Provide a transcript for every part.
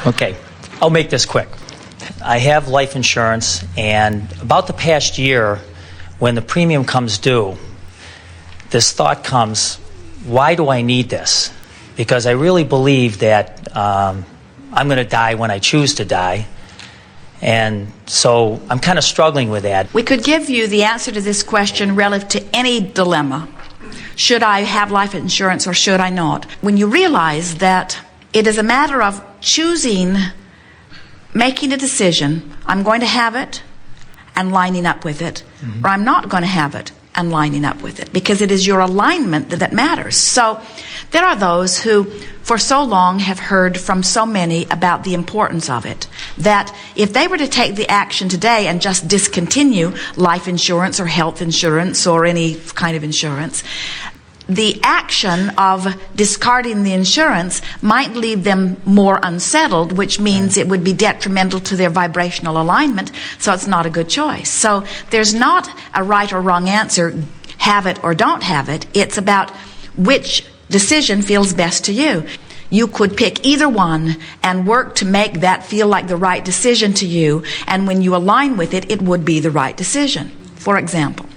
Okay, I'll make this quick. I have life insurance, and about the past year, when the premium comes due, this thought comes, why do I need this? Because I really believe that I'm going to die when I choose to die. And so I'm kind of struggling with that. We could give you the answer to this question relative to any dilemma. Should I have life insurance or should I not? When you realize that it is a matter of choosing, making a decision, I'm going to have it and lining up with it, or I'm not going to have it and lining up with it, because it is your alignment that matters. So there are those who for so long have heard from so many about the importance of it, that if they were to take the action today and just discontinue life insurance or health insurance or any kind of insurance, the action of discarding the insurance might leave them more unsettled, which means it would be detrimental to their vibrational alignment, so it's not a good choice. So there's not a right or wrong answer, have it or don't have it. It's about which decision feels best to you. You could pick either one and work to make that feel like the right decision to you, and when you align with it, it would be the right decision. For example,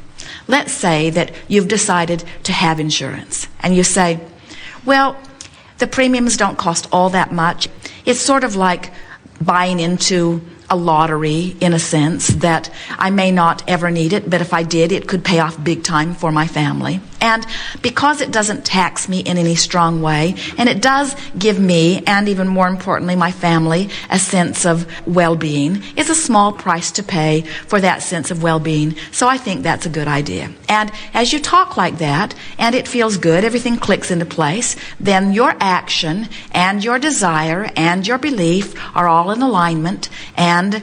let's say that you've decided to have insurance, and you say, well, the premiums don't cost all that much. It's sort of like buying into a lottery, in a sense, that I may not ever need it, but if I did, it could pay off big time for my family. And because it doesn't tax me in any strong way, and it does give me, and even more importantly, my family, a sense of well-being, it's a small price to pay for that sense of well-being. So I think that's a good idea. And as you talk like that, and it feels good, everything clicks into place, then your action and your desire and your belief are all in alignment, and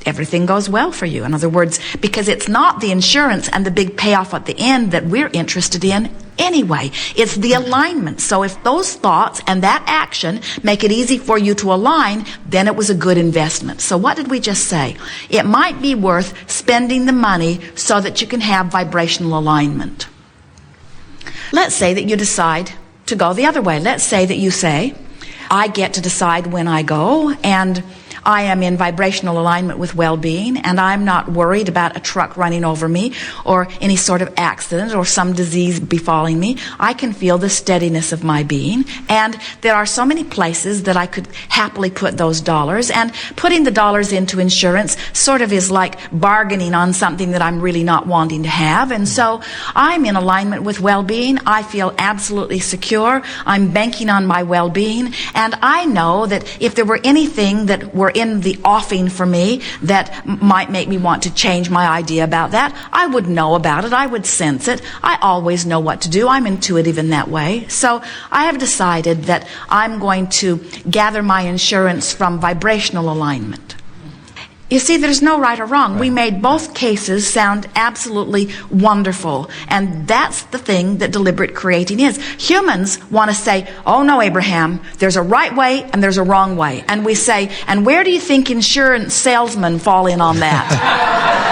everything goes well for you. In other words, because it's not the insurance and the big payoff at the end that we're interested in anyway. It's the alignment. So if those thoughts and that action make it easy for you to align, then it was a good investment. So what did we just say? It might be worth spending the money so that you can have vibrational alignment. Let's say that you decide to go the other way. Let's say that you say, I get to decide when I go, and I am in vibrational alignment with well-being, and I'm not worried about a truck running over me or any sort of accident or some disease befalling me. I can feel the steadiness of my being, and there are so many places that I could happily put those dollars, and putting the dollars into insurance sort of is like bargaining on something that I'm really not wanting to have. And so I'm in alignment with well-being. I feel absolutely secure. I'm banking on my well-being, and I know that if there were anything that were in the offing for me that might make me want to change my idea about that, I would know about it. I would sense it. I always know what to do. I'm intuitive in that way. So I have decided that I'm going to gather my insurance from vibrational alignment. You see, there's no right or wrong. Right. We made both cases sound absolutely wonderful. And that's the thing that deliberate creating is. Humans want to say, oh no, Abraham, there's a right way and there's a wrong way. And we say, and where do you think insurance salesmen fall in on that?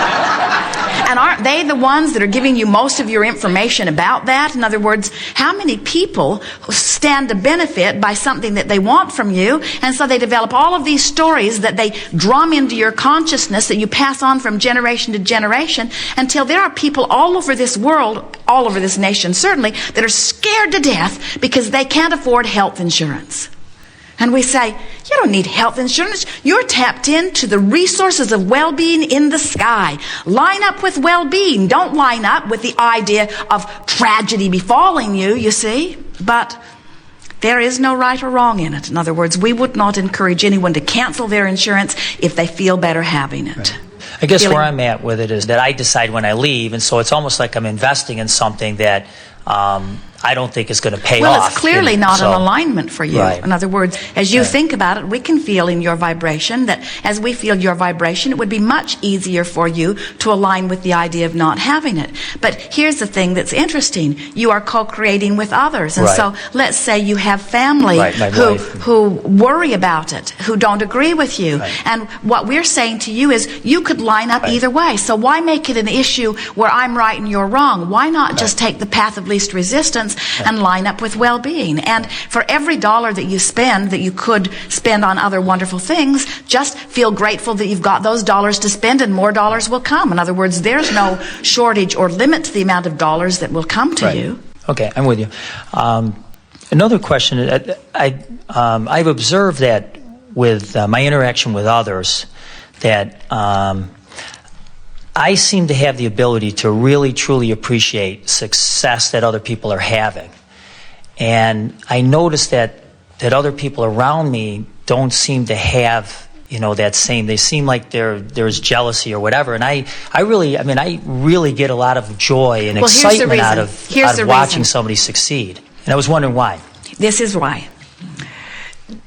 And aren't they the ones that are giving you most of your information about that? In other words, how many people stand to benefit by something that they want from you, and so they develop all of these stories that they drum into your consciousness that you pass on from generation to generation, until there are people all over this world, all over this nation certainly, that are scared to death because they can't afford health insurance. And we say, you don't need health insurance. You're tapped into the resources of well-being in the sky. Line up with well-being. Don't line up with the idea of tragedy befalling you, you see. But there is no right or wrong in it. In other words, we would not encourage anyone to cancel their insurance if they feel better having it. Right. I guess where I'm at with it is that I decide when I leave, and so it's almost like I'm investing in something that I don't think is going to pay off. Well, it's clearly not an alignment for you. Right. In other words, as you think about it, we can feel in your vibration that as we feel your vibration, it would be much easier for you to align with the idea of not having it. But here's the thing that's interesting. You are co-creating with others. And so let's say you have family who worry about it, who don't agree with you. Right. And what we're saying to you is you could line up either way. So why make it an issue where I'm right and you're wrong? Why not just take the path of least resistance happiness and line up with well-being. And for every dollar that you spend that you could spend on other wonderful things, just feel grateful that you've got those dollars to spend, and more dollars will come. In other words, there's no shortage or limit to the amount of dollars that will come to you. Okay, I'm with you. Another question, I've observed that with my interaction with others, that I seem to have the ability to really, truly appreciate success that other people are having. And I notice that other people around me don't seem to have, that same. They seem like there's jealousy or whatever. And I really get a lot of joy and excitement out of watching somebody succeed. And I was wondering why. This is why.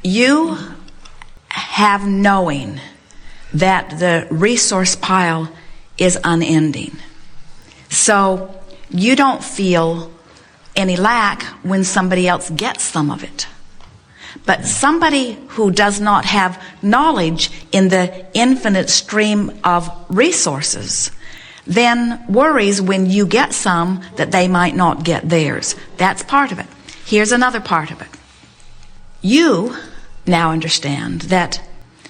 You have knowing that the resource pile is unending. So you don't feel any lack when somebody else gets some of it. But somebody who does not have knowledge in the infinite stream of resources then worries when you get some that they might not get theirs. That's part of it. Here's another part of it. You now understand that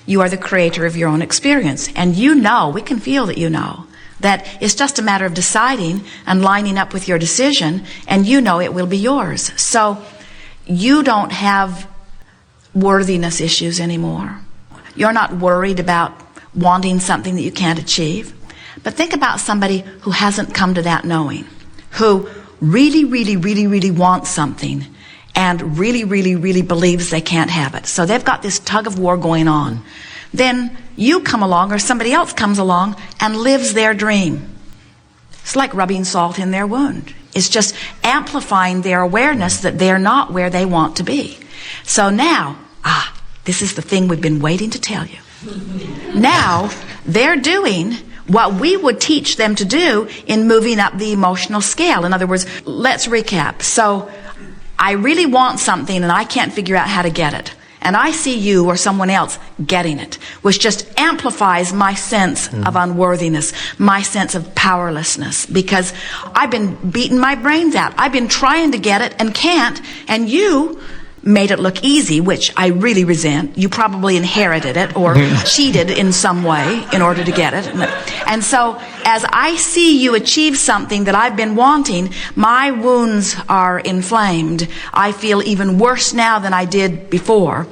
you are the creator of your own experience. And we can feel that that it's just a matter of deciding and lining up with your decision, and it will be yours. So you don't have worthiness issues anymore. You're not worried about wanting something that you can't achieve. But think about somebody who hasn't come to that knowing, who really, really, really, really wants something and really, really, really believes they can't have it. So they've got this tug of war going on. Then you come along, or somebody else comes along and lives their dream. It's like rubbing salt in their wound. It's just amplifying their awareness that they're not where they want to be. So now, this is the thing we've been waiting to tell you. Now, they're doing what we would teach them to do in moving up the emotional scale. In other words, let's recap. So, I really want something and I can't figure out how to get it. And I see you or someone else getting it, which just amplifies my sense of unworthiness, my sense of powerlessness, because I've been beating my brains out. I've been trying to get it and can't, and you made it look easy, which I really resent. You probably inherited it or cheated in some way in order to get it. And so as I see you achieve something that I've been wanting, my wounds are inflamed. I feel even worse now than I did before.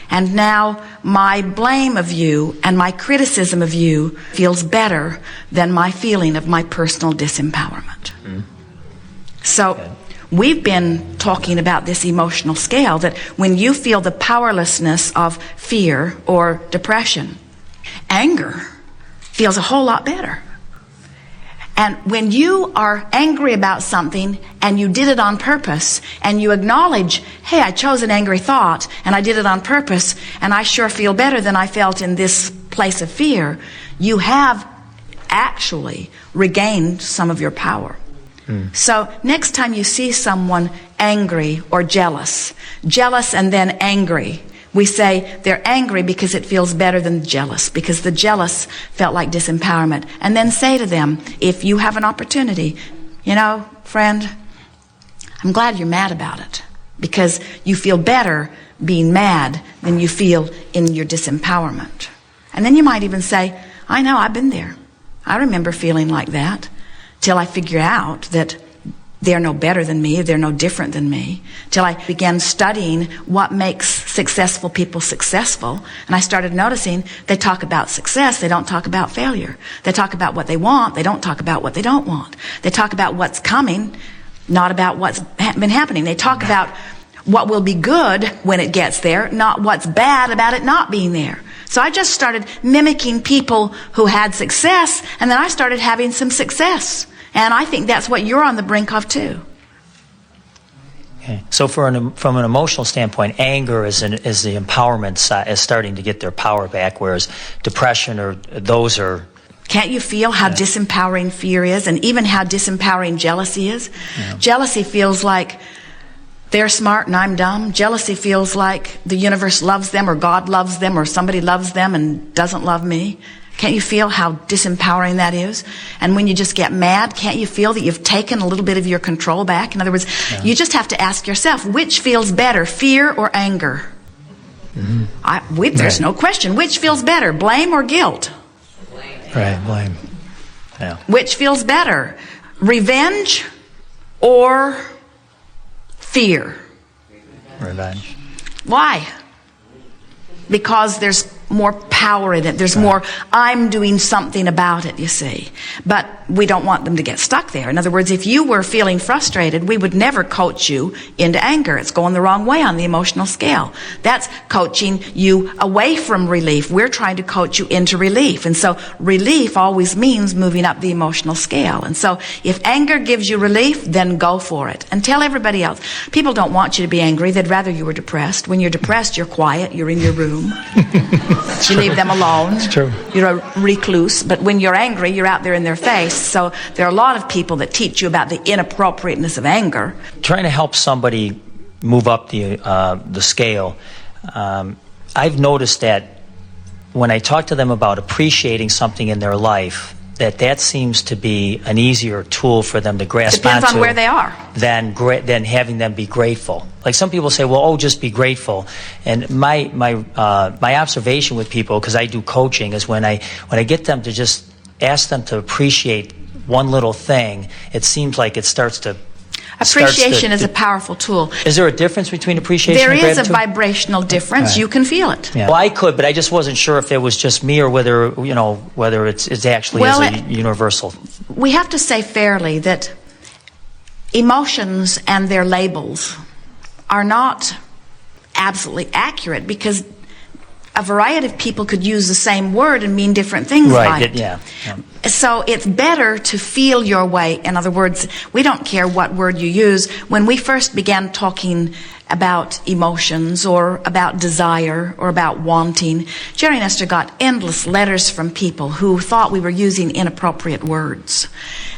And now my blame of you and my criticism of you feels better than my feeling of my personal disempowerment. So we've been talking about this emotional scale, that when you feel the powerlessness of fear or depression, anger feels a whole lot better. And when you are angry about something and you did it on purpose and you acknowledge, hey, I chose an angry thought and I did it on purpose and I sure feel better than I felt in this place of fear, you have actually regained some of your power. So next time you see someone angry or jealous and then angry, we say they're angry because it feels better than jealous, because the jealous felt like disempowerment. And then say to them, if you have an opportunity, friend, I'm glad you're mad about it, because you feel better being mad than you feel in your disempowerment. And then you might even say, I know, I've been there. I remember feeling like that. Till I figure out that they're no better than me, they're no different than me. Till I began studying what makes successful people successful. And I started noticing they talk about success, they don't talk about failure. They talk about what they want, they don't talk about what they don't want. They talk about what's coming, not about what's been happening. They talk about what will be good when it gets there, not what's bad about it not being there. So I just started mimicking people who had success, and then I started having some success. And I think that's what you're on the brink of too. Okay. So from an emotional standpoint, anger is the empowerment side, is starting to get their power back, whereas depression those are... Can't you feel how disempowering fear is, and even how disempowering jealousy is? Yeah. Jealousy feels like they're smart and I'm dumb. Jealousy feels like the universe loves them, or God loves them, or somebody loves them and doesn't love me. Can't you feel how disempowering that is? And when you just get mad, can't you feel that you've taken a little bit of your control back? In other words, you just have to ask yourself, which feels better, fear or anger? There's no question. Which feels better, blame or guilt? Right, blame. Yeah. Which feels better, revenge or fear? Revenge. Why? Because there's more power in it. There's more, I'm doing something about it, you see. But we don't want them to get stuck there. In other words, if you were feeling frustrated, we would never coach you into anger. It's going the wrong way on the emotional scale. That's coaching you away from relief. We're trying to coach you into relief. And so relief always means moving up the emotional scale. And so if anger gives you relief, then go for it. And tell everybody else. People don't want you to be angry. They'd rather you were depressed. When you're depressed, you're quiet. You're in your room. You leave them alone. It's true. You're a recluse. But when you're angry, you're out there in their face. So there are a lot of people that teach you about the inappropriateness of anger. Trying to help somebody move up the scale, I've noticed that when I talk to them about appreciating something in their life, that seems to be an easier tool for them to grasp Depends onto on where they are. than having them be grateful. Like some people say, well, just be grateful. And my observation with people, because I do coaching, is when I get them to just ask them to appreciate one little thing, it seems like it starts to... Appreciation is a powerful tool. Is there a difference between appreciation and gratitude? There is a vibrational difference. You can feel it. Yeah. Well, I could, but I just wasn't sure if it was just me or whether it's actually is a universal. We have to say fairly that emotions and their labels are not absolutely accurate, because a variety of people could use the same word and mean different things. Right. Yeah. So it's better to feel your way. In other words, we don't care what word you use. When we first began talking about emotions or about desire or about wanting, Jerry and Esther got endless letters from people who thought we were using inappropriate words.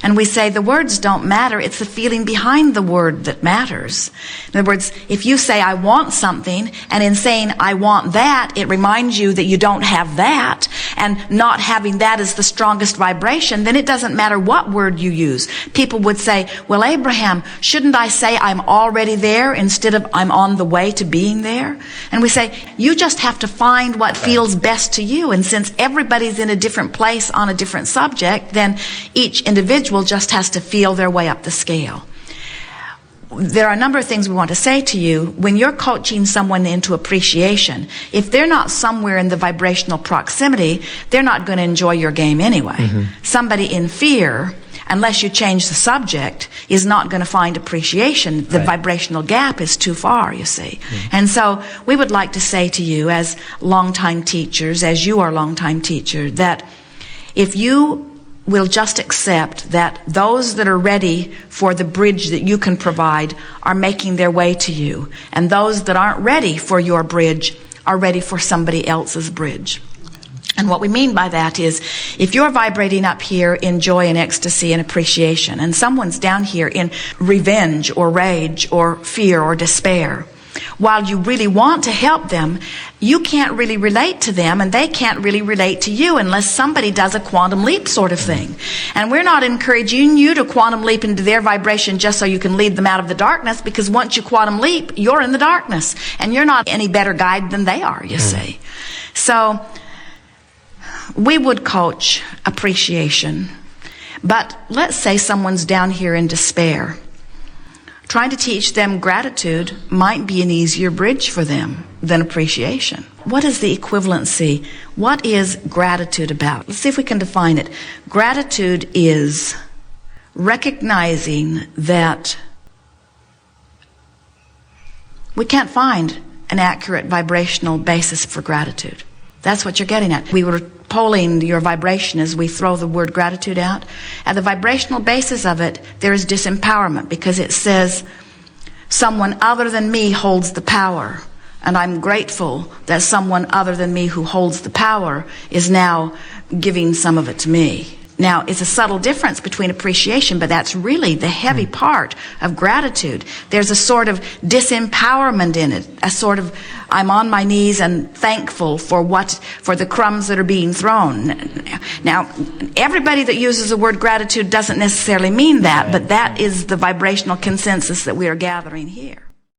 And we say the words don't matter. It's the feeling behind the word that matters. In other words, if you say, I want something, and in saying, I want that, it reminds you that you don't have that, and not having that is the strongest vibration, then it doesn't matter what word you use. People would say, well, Abraham, shouldn't I say I'm already there instead of I'm on the way to being there? And we say, you just have to find what feels best to you. And since everybody's in a different place on a different subject, then each individual just has to feel their way up the scale. There are a number of things we want to say to you. When you're coaching someone into appreciation, if they're not somewhere in the vibrational proximity, they're not going to enjoy your game anyway. Somebody in fear, unless you change the subject, is not going to find appreciation. The vibrational gap is too far, you see. And so we would like to say to you, as longtime teachers, as you are longtime teachers, that if you will just accept that those that are ready for the bridge that you can provide are making their way to you, and those that aren't ready for your bridge are ready for somebody else's bridge. And what we mean by that is, if you're vibrating up here in joy and ecstasy and appreciation, and someone's down here in revenge or rage or fear or despair, while you really want to help them, you can't really relate to them, and they can't really relate to you unless somebody does a quantum leap sort of thing. And we're not encouraging you to quantum leap into their vibration just so you can lead them out of the darkness, because once you quantum leap, you're in the darkness, and you're not any better guide than they are, you see. So we would coach appreciation, but let's say someone's down here in despair. Trying to teach them gratitude might be an easier bridge for them than appreciation. What is the equivalency? What is gratitude about? Let's see if we can define it. Gratitude is recognizing that we can't find an accurate vibrational basis for gratitude. That's what you're getting at. We were polling your vibration as we throw the word gratitude out. At the vibrational basis of it, there is disempowerment, because it says, someone other than me holds the power, and I'm grateful that someone other than me who holds the power is now giving some of it to me. Now, it's a subtle difference between appreciation, but that's really the heavy part of gratitude. There's a sort of disempowerment in it, a sort of, I'm on my knees and thankful for the crumbs that are being thrown. Now, everybody that uses the word gratitude doesn't necessarily mean that, but that is the vibrational consensus that we are gathering here.